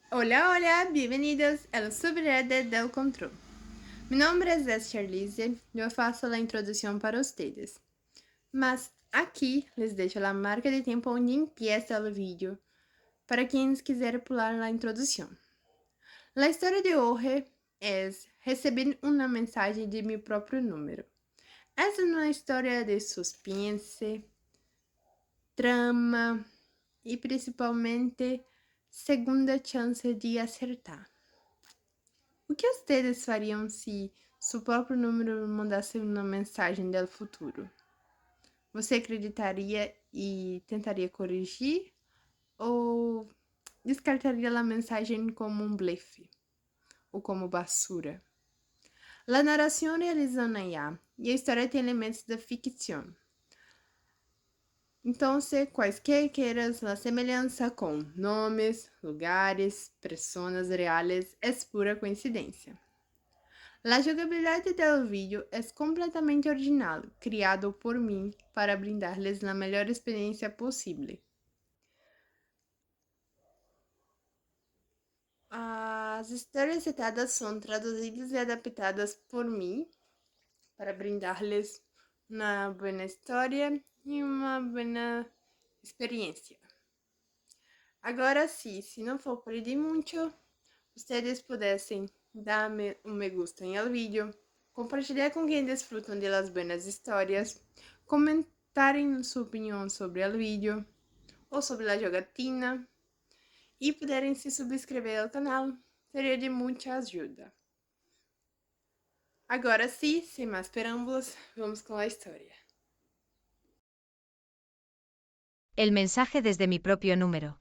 Hola, hola, bienvenidos al subreddit del control. Mi nombre es Charlize, yo faço a introdução para ustedes. Mas aqui les deixo a marca de tempo onde empieza o vídeo, para quienes quiserem pular a introdução. A história de hoje é receber uma mensagem de meu próprio número. Essa é uma história de suspense, trama e principalmente segunda chance de acertar. O que vocês fariam se seu próprio número mandasse uma mensagem do futuro? Você acreditaria e tentaria corrigir ou descartaria a mensagem como um blefe ou como basura? A narração realiza na IA e a história tem elementos da ficção. Então, quaisquer queiras, a semelhança com nomes, lugares, pessoas reais é pura coincidência. La jogabilidade del vídeo é completamente original, criado por mim para brindarles a melhor experiência possível. As histórias citadas são traduzidas e adaptadas por mim para brindarles uma boa história e uma boa experiência. Agora sim, se não for pedir muito, vocês pudessem dar-me um me gusta em el vídeo, compartilhar com quem desfrutam de las buenas histórias, comentarem sua opinião sobre o vídeo ou sobre a jogatina e puderem se subscrever ao canal, seria de muita ajuda. Agora sim, sem mais preâmbulos, vamos com a história. El mensaje desde mi propio número.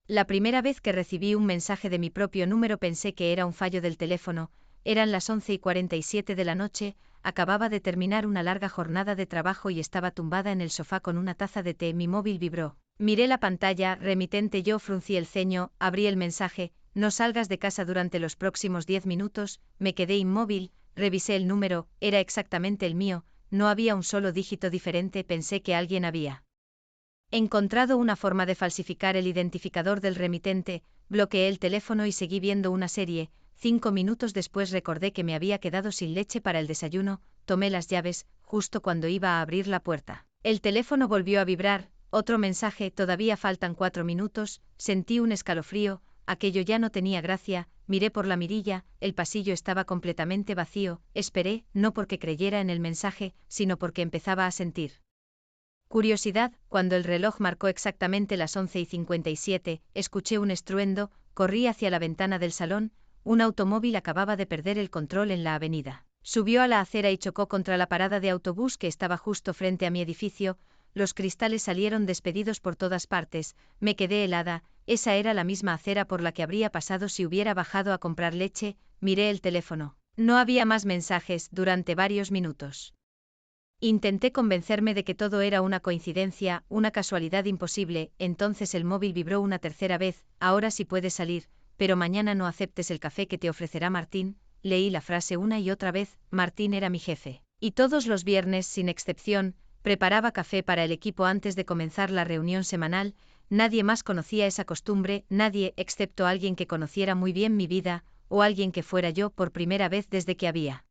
La primera vez que recibí un mensaje de mi propio número pensé que era un fallo del teléfono, eran las 11:47 de la noche, acababa de terminar una larga jornada de trabajo y estaba tumbada en el sofá con una taza de té, mi móvil vibró. Miré la pantalla, remitente, yo fruncí el ceño, abrí el mensaje, no salgas de casa durante los próximos 10 minutos, me quedé inmóvil, revisé el número, era exactamente el mío, no había un solo dígito diferente, pensé que alguien había encontrado una forma de falsificar el identificador del remitente, bloqueé el teléfono y seguí viendo una serie. 5 minutos después recordé que me había quedado sin leche para el desayuno, tomé las llaves, justo cuando iba a abrir la puerta. El teléfono volvió a vibrar, otro mensaje, todavía faltan 4 minutos, sentí un escalofrío, aquello ya no tenía gracia, miré por la mirilla, el pasillo estaba completamente vacío, esperé, no porque creyera en el mensaje, sino porque empezaba a sentir curiosidad. Cuando el reloj marcó exactamente las 11:57, escuché un estruendo, corrí hacia la ventana del salón, un automóvil acababa de perder el control en la avenida. Subió a la acera y chocó contra la parada de autobús que estaba justo frente a mi edificio, los cristales salieron despedidos por todas partes, me quedé helada, esa era la misma acera por la que habría pasado si hubiera bajado a comprar leche, miré el teléfono. No había más mensajes durante varios minutos. Intenté convencerme de que todo era una coincidencia, una casualidad imposible, entonces el móvil vibró una tercera vez, ahora sí puedes salir, pero mañana no aceptes el café que te ofrecerá Martín, leí la frase una y otra vez, Martín era mi jefe. Y todos los viernes, sin excepción, preparaba café para el equipo antes de comenzar la reunión semanal, nadie más conocía esa costumbre, nadie, excepto alguien que conociera muy bien mi vida, o alguien que fuera yo por primera vez desde que había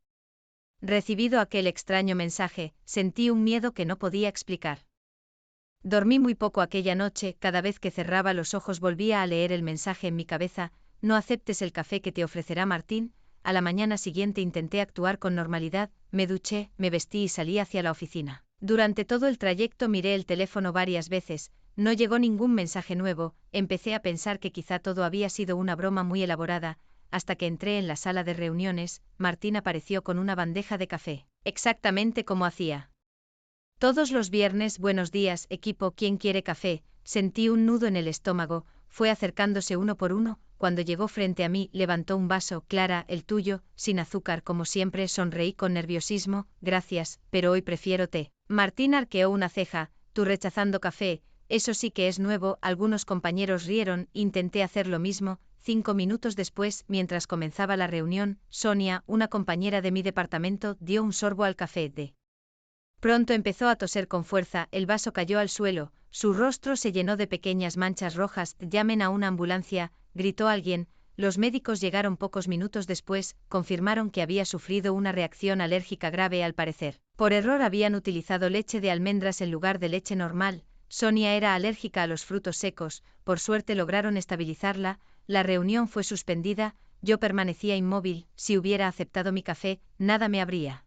recibido aquel extraño mensaje, sentí un miedo que no podía explicar. Dormí muy poco aquella noche, cada vez que cerraba los ojos volvía a leer el mensaje en mi cabeza, no aceptes el café que te ofrecerá Martín. A la mañana siguiente intenté actuar con normalidad, me duché, me vestí y salí hacia la oficina. Durante todo el trayecto miré el teléfono varias veces, no llegó ningún mensaje nuevo, empecé a pensar que quizá todo había sido una broma muy elaborada, hasta que entré en la sala de reuniones, Martín apareció con una bandeja de café, exactamente como hacía todos los viernes. Buenos días, equipo, ¿quién quiere café? Sentí un nudo en el estómago, fue acercándose uno por uno, cuando llegó frente a mí, levantó un vaso. Clara, el tuyo, sin azúcar como siempre. Sonreí con nerviosismo, gracias, pero hoy prefiero té. Martín arqueó una ceja, tú rechazando café, eso sí que es nuevo. Algunos compañeros rieron, intenté hacer lo mismo. 5 minutos después, mientras comenzaba la reunión, Sonia, una compañera de mi departamento, dio un sorbo al café. Pronto empezó a toser con fuerza, el vaso cayó al suelo, su rostro se llenó de pequeñas manchas rojas. Llamen a una ambulancia, gritó alguien. Los médicos llegaron pocos minutos después, confirmaron que había sufrido una reacción alérgica grave al parecer. Por error habían utilizado leche de almendras en lugar de leche normal. Sonia era alérgica a los frutos secos, por suerte lograron estabilizarla, la reunión fue suspendida, yo permanecía inmóvil, si hubiera aceptado mi café, nada me habría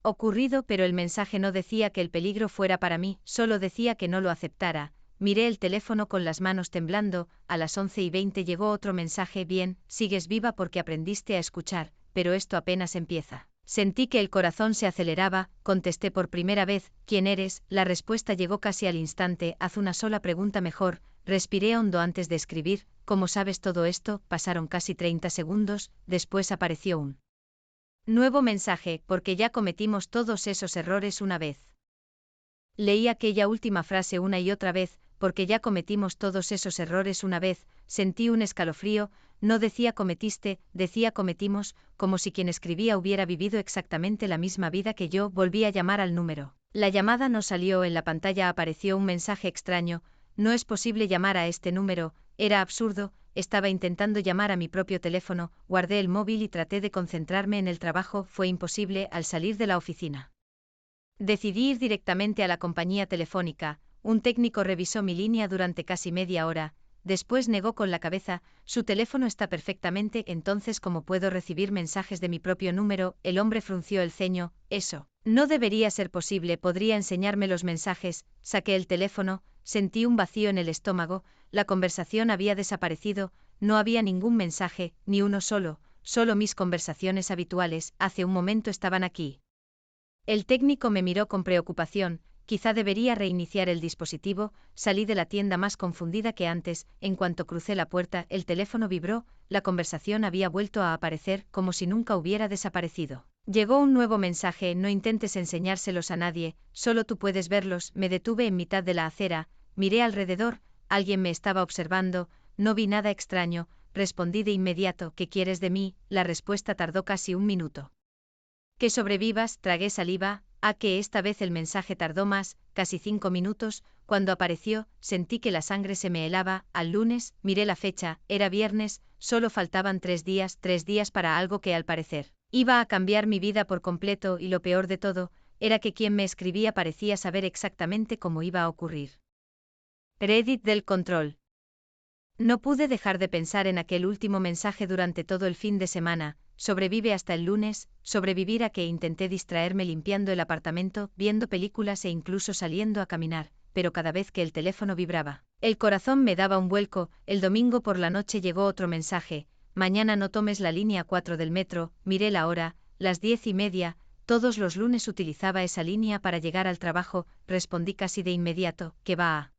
ocurrido, pero el mensaje no decía que el peligro fuera para mí, solo decía que no lo aceptara. Miré el teléfono con las manos temblando, a las 11:20 llegó otro mensaje: bien, sigues viva porque aprendiste a escuchar, pero esto apenas empieza. Sentí que el corazón se aceleraba, contesté por primera vez: ¿quién eres? La respuesta llegó casi al instante: haz una sola pregunta mejor. Respiré hondo antes de escribir: ¿cómo sabes todo esto? Pasaron casi 30 segundos, después apareció un nuevo mensaje: porque ya cometimos todos esos errores una vez. Leí aquella última frase una y otra vez: porque ya cometimos todos esos errores una vez, sentí un escalofrío, no decía cometiste, decía cometimos, como si quien escribía hubiera vivido exactamente la misma vida que yo. Volví a llamar al número. La llamada no salió, en la pantalla apareció un mensaje extraño: no es posible llamar a este número. Era absurdo, estaba intentando llamar a mi propio teléfono. Guardé el móvil y traté de concentrarme en el trabajo, fue imposible. Al salir de la oficina, decidí ir directamente a la compañía telefónica. Un técnico revisó mi línea durante casi media hora, después negó con la cabeza: su teléfono está perfectamente. Entonces, ¿cómo puedo recibir mensajes de mi propio número? El hombre frunció el ceño: eso no debería ser posible, podría enseñarme los mensajes. Saqué el teléfono, sentí un vacío en el estómago, la conversación había desaparecido, no había ningún mensaje, ni uno solo, solo mis conversaciones habituales, hace un momento estaban aquí. El técnico me miró con preocupación: quizá debería reiniciar el dispositivo. Salí de la tienda más confundida que antes. En cuanto crucé la puerta, el teléfono vibró, la conversación había vuelto a aparecer, como si nunca hubiera desaparecido. Llegó un nuevo mensaje: no intentes enseñárselos a nadie, solo tú puedes verlos. Me detuve en mitad de la acera, miré alrededor, alguien me estaba observando, no vi nada extraño, respondí de inmediato: ¿qué quieres de mí? La respuesta tardó casi un minuto. Que sobrevivas, tragué saliva. Que esta vez el mensaje tardó más, casi 5 minutos. Cuando apareció, sentí que la sangre se me helaba. Al lunes, miré la fecha, era viernes, solo faltaban 3 días para algo que al parecer iba a cambiar mi vida por completo, y lo peor de todo, era que quien me escribía parecía saber exactamente cómo iba a ocurrir. Reddit del control. No pude dejar de pensar en aquel último mensaje durante todo el fin de semana: sobrevive hasta el lunes. Sobrevivir a que intenté distraerme limpiando el apartamento, viendo películas e incluso saliendo a caminar, pero cada vez que el teléfono vibraba, el corazón me daba un vuelco. El domingo por la noche llegó otro mensaje: mañana no tomes la línea 4 del metro. Miré la hora, las 10:30, todos los lunes utilizaba esa línea para llegar al trabajo. Respondí casi de inmediato: ¿qué va a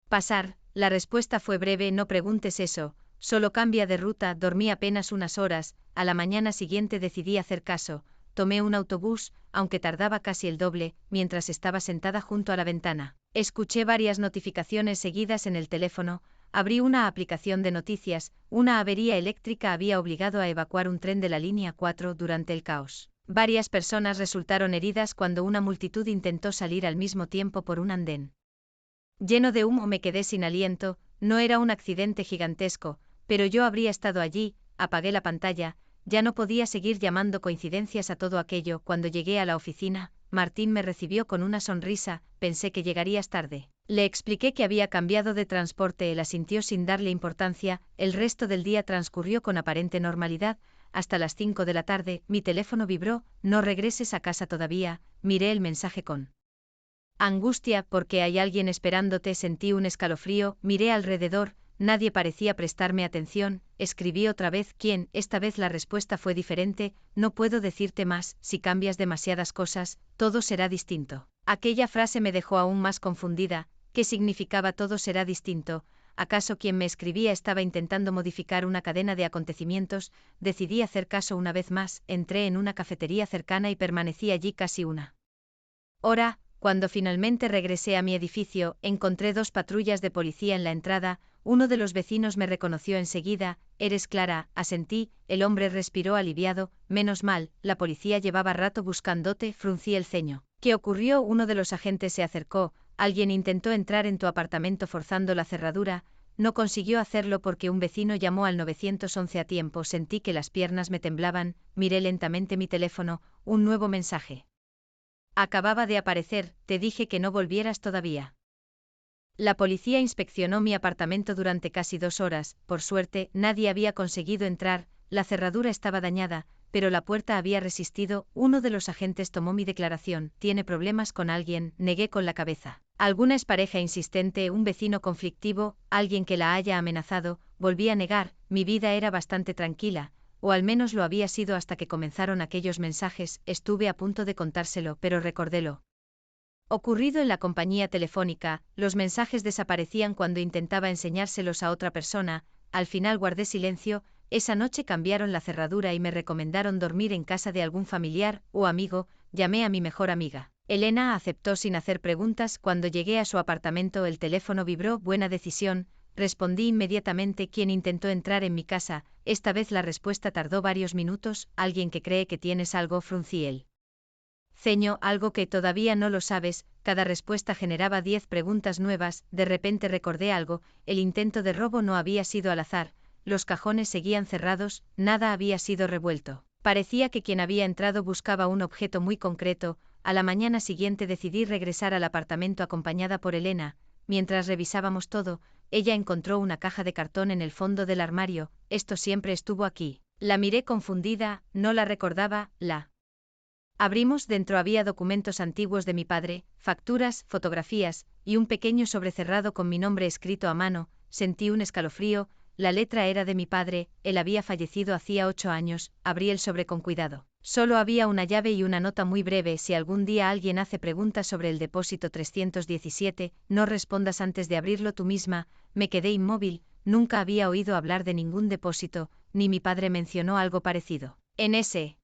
pasar? La respuesta fue breve: no preguntes eso, solo cambia de ruta. Dormí apenas unas horas, a la mañana siguiente decidí hacer caso, tomé un autobús, aunque tardaba casi el doble. Mientras estaba sentada junto a la ventana, escuché varias notificaciones seguidas en el teléfono, abrí una aplicación de noticias: una avería eléctrica había obligado a evacuar un tren de la línea 4 durante el caos. Varias personas resultaron heridas cuando una multitud intentó salir al mismo tiempo por un andén lleno de humo. Me quedé sin aliento, no era un accidente gigantesco, pero yo habría estado allí. Apagué la pantalla, ya no podía seguir llamando coincidencias a todo aquello. Cuando llegué a la oficina, Martín me recibió con una sonrisa: pensé que llegarías tarde. Le expliqué que había cambiado de transporte. Él asintió sin darle importancia. El resto del día transcurrió con aparente normalidad, hasta las 5 de la tarde, mi teléfono vibró: no regreses a casa todavía. Miré el mensaje con angustia: porque hay alguien esperándote. Sentí un escalofrío, miré alrededor, nadie parecía prestarme atención. Escribí otra vez: ¿quién? Esta vez la respuesta fue diferente: no puedo decirte más, si cambias demasiadas cosas, todo será distinto. Aquella frase me dejó aún más confundida. ¿Qué significaba todo será distinto? ¿Acaso quien me escribía estaba intentando modificar una cadena de acontecimientos? Decidí hacer caso una vez más, entré en una cafetería cercana y permanecí allí casi una hora. Cuando finalmente regresé a mi edificio, encontré 2 patrullas de policía en la entrada. Uno de los vecinos me reconoció enseguida: ¿eres Clara? Asentí. El hombre respiró aliviado: menos mal, la policía llevaba rato buscándote. Fruncí el ceño. ¿Qué ocurrió? Uno de los agentes se acercó: alguien intentó entrar en tu apartamento forzando la cerradura. no consiguió hacerlo porque un vecino llamó al 911 a tiempo. Sentí que las piernas me temblaban, miré lentamente mi teléfono, un nuevo mensaje. Acababa de aparecer, te dije que no volvieras todavía. La policía inspeccionó mi apartamento durante casi 2 horas, por suerte, nadie había conseguido entrar, la cerradura estaba dañada, pero la puerta había resistido. Uno de los agentes tomó mi declaración, ¿tiene problemas con alguien? Negué con la cabeza. ¿Alguna expareja insistente, un vecino conflictivo, alguien que la haya amenazado? Volví a negar, mi vida era bastante tranquila, o al menos lo había sido hasta que comenzaron aquellos mensajes. Estuve a punto de contárselo, pero recordélo ocurrido en la compañía telefónica. Los mensajes desaparecían cuando intentaba enseñárselos a otra persona. Al final guardé silencio. Esa noche cambiaron la cerradura y me recomendaron dormir en casa de algún familiar o amigo. Llamé a mi mejor amiga. Elena aceptó sin hacer preguntas. Cuando llegué a su apartamento el teléfono vibró. Buena decisión, respondí inmediatamente. ¿Quién intentó entrar en mi casa? Esta vez la respuesta tardó varios minutos. Alguien que cree que tienes algo. Fruncí el ceño, algo que todavía no lo sabes. Cada respuesta generaba 10 preguntas nuevas. De repente recordé algo, el intento de robo no había sido al azar, los cajones seguían cerrados, nada había sido revuelto. Parecía que quien había entrado buscaba un objeto muy concreto. A la mañana siguiente decidí regresar al apartamento acompañada por Elena. Mientras revisábamos todo, ella encontró una caja de cartón en el fondo del armario. Esto siempre estuvo aquí. La miré confundida, no la recordaba. Abrimos. Dentro había documentos antiguos de mi padre, facturas, fotografías, y un pequeño sobrecerrado con mi nombre escrito a mano. Sentí un escalofrío. La letra era de mi padre, él había fallecido hacía 8 años. Abrí el sobre con cuidado. Solo había una llave y una nota muy breve. Si algún día alguien hace preguntas sobre el depósito 317, no respondas antes de abrirlo tú misma. Me quedé inmóvil, nunca había oído hablar de ningún depósito, ni mi padre mencionó algo parecido. En ese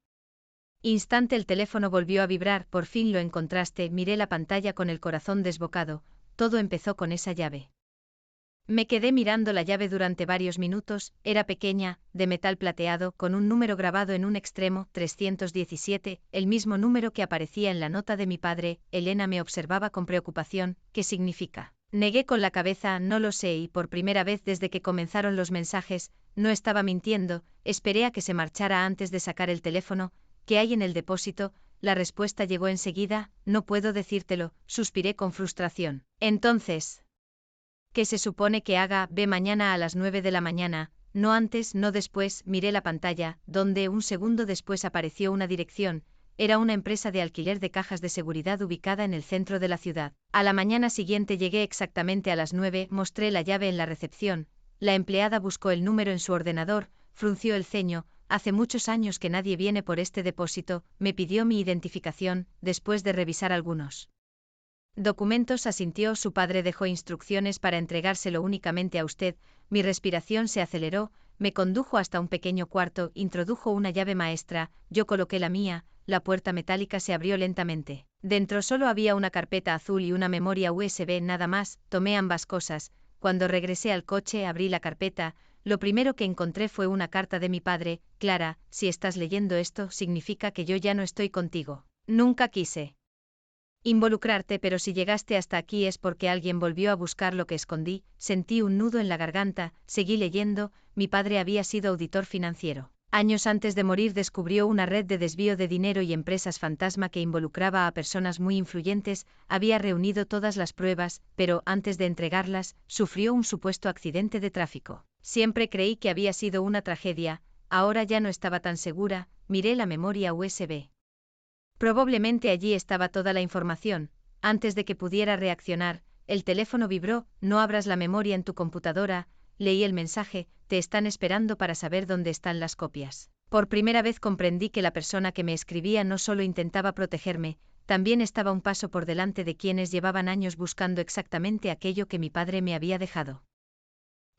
instante el teléfono volvió a vibrar. Por fin lo encontraste. Miré la pantalla con el corazón desbocado. Todo empezó con esa llave. Me quedé mirando la llave durante varios minutos. Era pequeña, de metal plateado, con un número grabado en un extremo, 317, el mismo número que aparecía en la nota de mi padre. Elena me observaba con preocupación. ¿Qué significa? Negué con la cabeza, no lo sé, y por primera vez desde que comenzaron los mensajes, no estaba mintiendo. Esperé a que se marchara antes de sacar el teléfono. ¿Qué hay en el depósito? La respuesta llegó enseguida. No puedo decírtelo, suspiré con frustración. Entonces, ¿qué se supone que haga? Ve mañana a las 9 de la mañana, no antes, no después. Miré la pantalla, donde un segundo después apareció una dirección. Era una empresa de alquiler de cajas de seguridad ubicada en el centro de la ciudad. A la mañana siguiente llegué exactamente a las 9, mostré la llave en la recepción. La empleada buscó el número en su ordenador, frunció el ceño. Hace muchos años que nadie viene por este depósito. Me pidió mi identificación. Después de revisar algunos documentos asintió. Su padre dejó instrucciones para entregárselo únicamente a usted. Mi respiración se aceleró. Me condujo hasta un pequeño cuarto, introdujo una llave maestra, yo coloqué la mía. La puerta metálica se abrió lentamente. Dentro solo había una carpeta azul y una memoria USB, nada más. Tomé ambas cosas. Cuando regresé al coche abrí la carpeta. Lo primero que encontré fue una carta de mi padre. Clara, si estás leyendo esto, significa que yo ya no estoy contigo. Nunca quise involucrarte, pero si llegaste hasta aquí es porque alguien volvió a buscar lo que escondí. Sentí un nudo en la garganta. Seguí leyendo. Mi padre había sido auditor financiero. Años antes de morir descubrió una red de desvío de dinero y empresas fantasma que involucraba a personas muy influyentes. Había reunido todas las pruebas, pero antes de entregarlas, sufrió un supuesto accidente de tráfico. Siempre creí que había sido una tragedia. Ahora ya no estaba tan segura. Miré la memoria USB. Probablemente allí estaba toda la información. Antes de que pudiera reaccionar, el teléfono vibró. No abras la memoria en tu computadora. Leí el mensaje. Te están esperando para saber dónde están las copias. Por primera vez comprendí que la persona que me escribía no solo intentaba protegerme, también estaba un paso por delante de quienes llevaban años buscando exactamente aquello que mi padre me había dejado.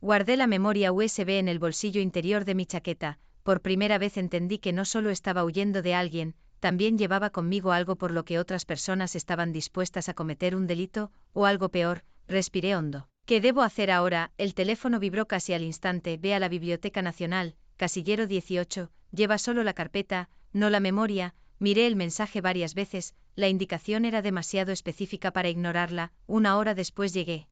Guardé la memoria USB en el bolsillo interior de mi chaqueta. Por primera vez entendí que no solo estaba huyendo de alguien, también llevaba conmigo algo por lo que otras personas estaban dispuestas a cometer un delito, o algo peor. Respiré hondo. ¿Qué debo hacer ahora? El teléfono vibró casi al instante. Ve a la Biblioteca Nacional, casillero 18, lleva solo la carpeta, no la memoria. Miré el mensaje varias veces, la indicación era demasiado específica para ignorarla. 1 hora después llegué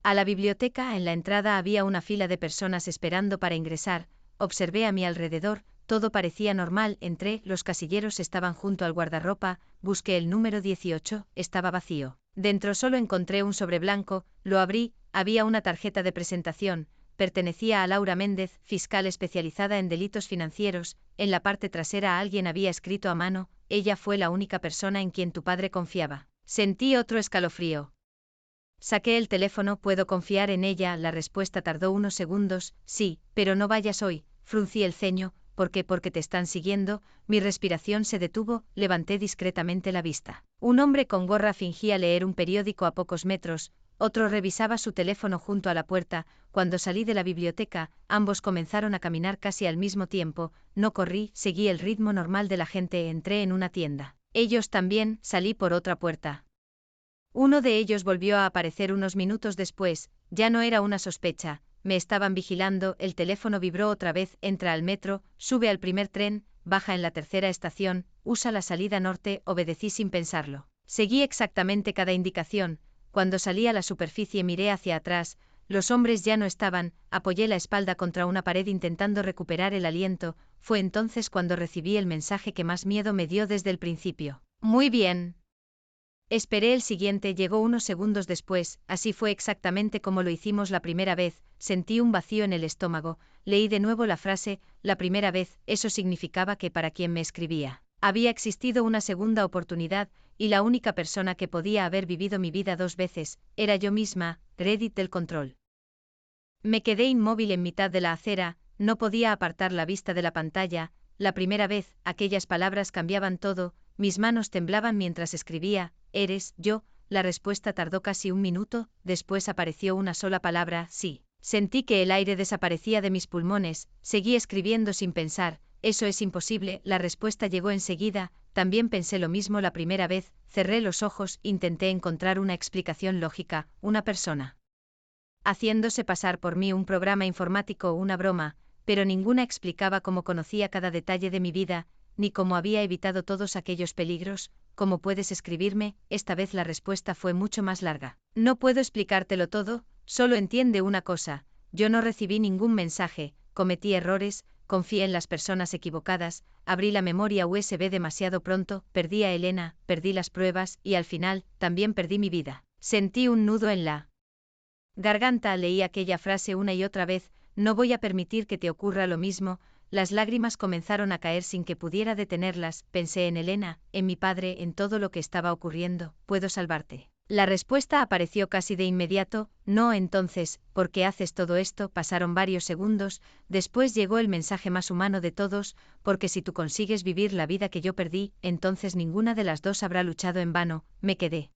A la biblioteca, en la entrada había una fila de personas esperando para ingresar. Observé a mi alrededor, todo parecía normal, entré, los casilleros estaban junto al guardarropa, busqué el número 18, estaba vacío. Dentro solo encontré un sobre blanco, lo abrí, había una tarjeta de presentación, pertenecía a Laura Méndez, fiscal especializada en delitos financieros, en la parte trasera alguien había escrito a mano, ella fue la única persona en quien tu padre confiaba. Sentí otro escalofrío. Saqué el teléfono, ¿puedo confiar en ella? La respuesta tardó unos segundos, sí, pero no vayas hoy, fruncí el ceño, ¿por qué? Porque te están siguiendo, mi respiración se detuvo, levanté discretamente la vista. Un hombre con gorra fingía leer un periódico a pocos metros, otro revisaba su teléfono junto a la puerta. Cuando salí de la biblioteca, ambos comenzaron a caminar casi al mismo tiempo, no corrí, seguí el ritmo normal de la gente, entré en una tienda. Ellos también, salí por otra puerta. Uno de ellos volvió a aparecer unos minutos después, ya no era una sospecha, me estaban vigilando, el teléfono vibró otra vez, entra al metro, sube al primer tren, baja en la tercera estación, usa la salida norte, obedecí sin pensarlo. Seguí exactamente cada indicación, cuando salí a la superficie miré hacia atrás, los hombres ya no estaban, apoyé la espalda contra una pared intentando recuperar el aliento, fue entonces cuando recibí el mensaje que más miedo me dio desde el principio. Muy bien. Esperé el siguiente, llegó unos segundos después, así fue exactamente como lo hicimos la primera vez, sentí un vacío en el estómago, leí de nuevo la frase, la primera vez, eso significaba que para quien me escribía, había existido una segunda oportunidad, y la única persona que podía haber vivido mi vida dos veces, era yo misma, Reddit del control. Me quedé inmóvil en mitad de la acera, no podía apartar la vista de la pantalla, la primera vez, aquellas palabras cambiaban todo, mis manos temblaban mientras escribía, eres yo, la respuesta tardó casi un minuto, después apareció una sola palabra, sí. Sentí que el aire desaparecía de mis pulmones, seguí escribiendo sin pensar, eso es imposible, la respuesta llegó enseguida, también pensé lo mismo la primera vez, cerré los ojos, intenté encontrar una explicación lógica, una persona haciéndose pasar por mí, un programa informático o una broma, pero ninguna explicaba cómo conocía cada detalle de mi vida, ni cómo había evitado todos aquellos peligros. ¿Cómo puedes escribirme? Esta vez la respuesta fue mucho más larga. No puedo explicártelo todo, solo entiende una cosa, yo no recibí ningún mensaje, cometí errores, confié en las personas equivocadas, abrí la memoria USB demasiado pronto, perdí a Elena, perdí las pruebas, y al final, también perdí mi vida. Sentí un nudo en la garganta, leí aquella frase una y otra vez, no voy a permitir que te ocurra lo mismo. Las lágrimas comenzaron a caer sin que pudiera detenerlas, pensé en Elena, en mi padre, en todo lo que estaba ocurriendo, puedo salvarte. La respuesta apareció casi de inmediato, no. Entonces, ¿por qué haces todo esto? Pasaron varios segundos, después llegó el mensaje más humano de todos, porque si tú consigues vivir la vida que yo perdí, entonces ninguna de las dos habrá luchado en vano. Me quedé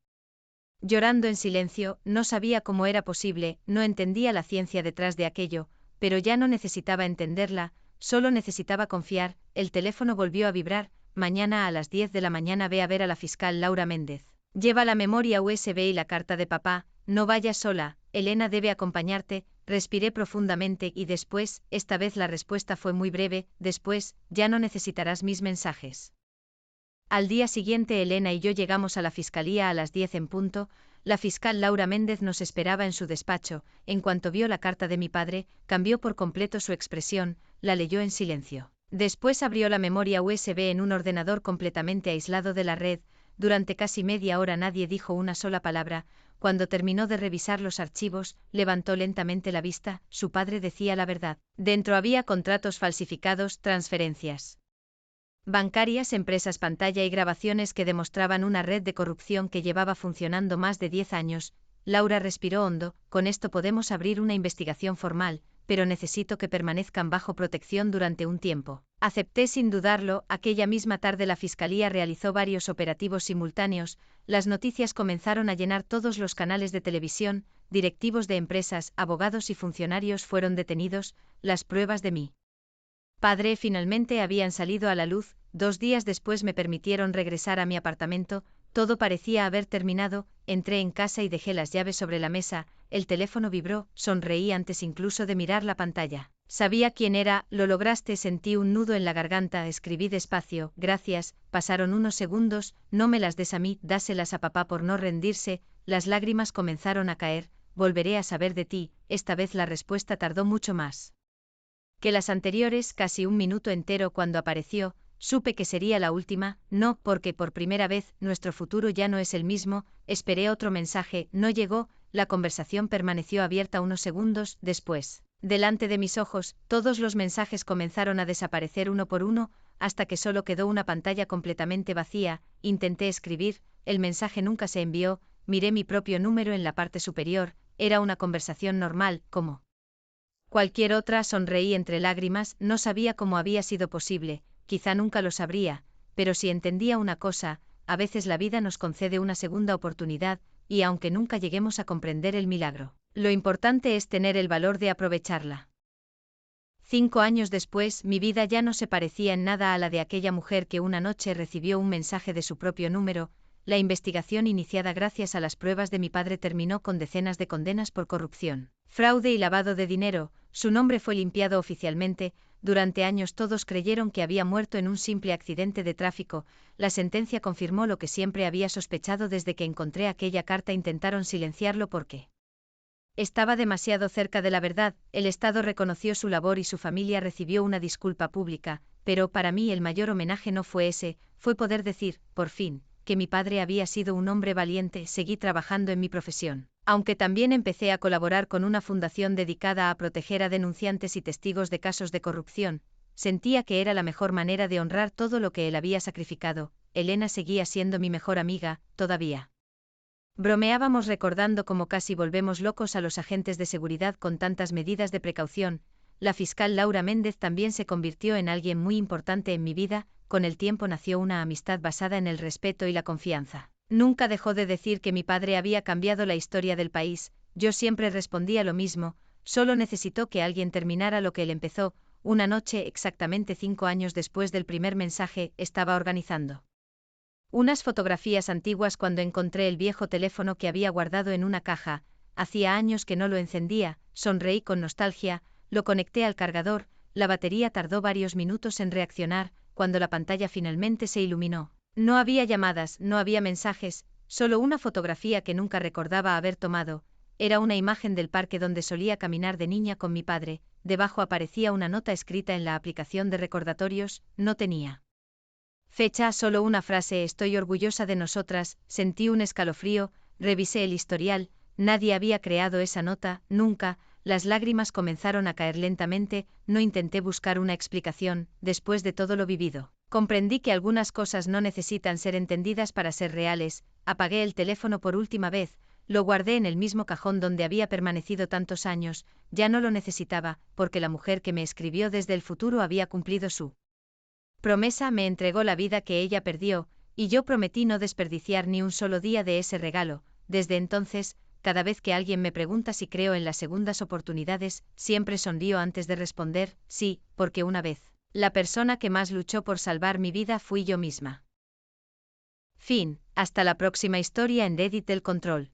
llorando en silencio, no sabía cómo era posible, no entendía la ciencia detrás de aquello, pero ya no necesitaba entenderla, solo necesitaba confiar. El teléfono volvió a vibrar, mañana a las 10 de la mañana ve a ver a la fiscal Laura Méndez. Lleva la memoria USB y la carta de papá, no vayas sola, Elena debe acompañarte, respiré profundamente y después, esta vez la respuesta fue muy breve, después, ya no necesitarás mis mensajes. Al día siguiente Elena y yo llegamos a la fiscalía a las 10 en punto, la fiscal Laura Méndez nos esperaba en su despacho, en cuanto vio la carta de mi padre, cambió por completo su expresión, la leyó en silencio. Después abrió la memoria USB en un ordenador completamente aislado de la red, durante casi media hora nadie dijo una sola palabra, cuando terminó de revisar los archivos, levantó lentamente la vista, su padre decía la verdad. Dentro había contratos falsificados, transferencias bancarias, empresas pantalla y grabaciones que demostraban una red de corrupción que llevaba funcionando más de 10 años. Laura respiró hondo, con esto podemos abrir una investigación formal, pero necesito que permanezcan bajo protección durante un tiempo. Acepté sin dudarlo, aquella misma tarde la fiscalía realizó varios operativos simultáneos, las noticias comenzaron a llenar todos los canales de televisión, directivos de empresas, abogados y funcionarios fueron detenidos, las pruebas de mi padre finalmente habían salido a la luz. 2 días después me permitieron regresar a mi apartamento, todo parecía haber terminado, entré en casa y dejé las llaves sobre la mesa, el teléfono vibró, sonreí antes incluso de mirar la pantalla. Sabía quién era, lo lograste, sentí un nudo en la garganta, escribí despacio, gracias, pasaron unos segundos, no me las des a mí, dáselas a papá por no rendirse, las lágrimas comenzaron a caer, volveré a saber de ti. Esta vez la respuesta tardó mucho más que las anteriores, casi un minuto entero. Cuando apareció, supe que sería la última. No, porque por primera vez nuestro futuro ya no es el mismo. Esperé otro mensaje, no llegó. La conversación permaneció abierta unos segundos. Después, delante de mis ojos, todos los mensajes comenzaron a desaparecer uno por uno, hasta que solo quedó una pantalla completamente vacía. Intenté escribir, el mensaje nunca se envió. Miré mi propio número en la parte superior. Era una conversación normal, como cualquier otra. Sonreí entre lágrimas. No sabía cómo había sido posible, quizá nunca lo sabría, pero si entendía una cosa: a veces la vida nos concede una segunda oportunidad, y aunque nunca lleguemos a comprender el milagro, lo importante es tener el valor de aprovecharla. 5 años después, mi vida ya no se parecía en nada a la de aquella mujer que una noche recibió un mensaje de su propio número. La investigación iniciada gracias a las pruebas de mi padre terminó con decenas de condenas por corrupción, fraude y lavado de dinero. Su nombre fue limpiado oficialmente. Durante años todos creyeron que había muerto en un simple accidente de tráfico. La sentencia confirmó lo que siempre había sospechado desde que encontré aquella carta. Intentaron silenciarlo porque estaba demasiado cerca de la verdad. El Estado reconoció su labor y su familia recibió una disculpa pública, pero para mí el mayor homenaje no fue ese, fue poder decir, por fin, que mi padre había sido un hombre valiente. Seguí trabajando en mi profesión, aunque también empecé a colaborar con una fundación dedicada a proteger a denunciantes y testigos de casos de corrupción. Sentía que era la mejor manera de honrar todo lo que él había sacrificado. Elena seguía siendo mi mejor amiga, todavía. Bromeábamos recordando cómo casi volvemos locos a los agentes de seguridad con tantas medidas de precaución. La fiscal Laura Méndez también se convirtió en alguien muy importante en mi vida. Con el tiempo nació una amistad basada en el respeto y la confianza. Nunca dejó de decir que mi padre había cambiado la historia del país. Yo siempre respondía lo mismo: solo necesitó que alguien terminara lo que él empezó. Una noche, exactamente 5 años después del primer mensaje, estaba organizando unas fotografías antiguas cuando encontré el viejo teléfono que había guardado en una caja. Hacía años que no lo encendía. Sonreí con nostalgia, lo conecté al cargador. La batería tardó varios minutos en reaccionar. Cuando la pantalla finalmente se iluminó, no había llamadas, no había mensajes, solo una fotografía que nunca recordaba haber tomado. Era una imagen del parque donde solía caminar de niña con mi padre. Debajo aparecía una nota escrita en la aplicación de recordatorios. No tenía fecha, solo una frase: estoy orgullosa de nosotras. Sentí un escalofrío, revisé el historial. Nadie había creado esa nota, nunca. Las lágrimas comenzaron a caer lentamente. No intenté buscar una explicación. Después de todo lo vivido, comprendí que algunas cosas no necesitan ser entendidas para ser reales. Apagué el teléfono por última vez. Lo guardé en el mismo cajón donde había permanecido tantos años. Ya no lo necesitaba, porque la mujer que me escribió desde el futuro había cumplido su promesa. Me entregó la vida que ella perdió, y yo prometí no desperdiciar ni un solo día de ese regalo. Desde entonces, cada vez que alguien me pregunta si creo en las segundas oportunidades, siempre sonrío antes de responder: sí, porque una vez, la persona que más luchó por salvar mi vida fui yo misma. Fin. Hasta la próxima historia en Reddit del Control.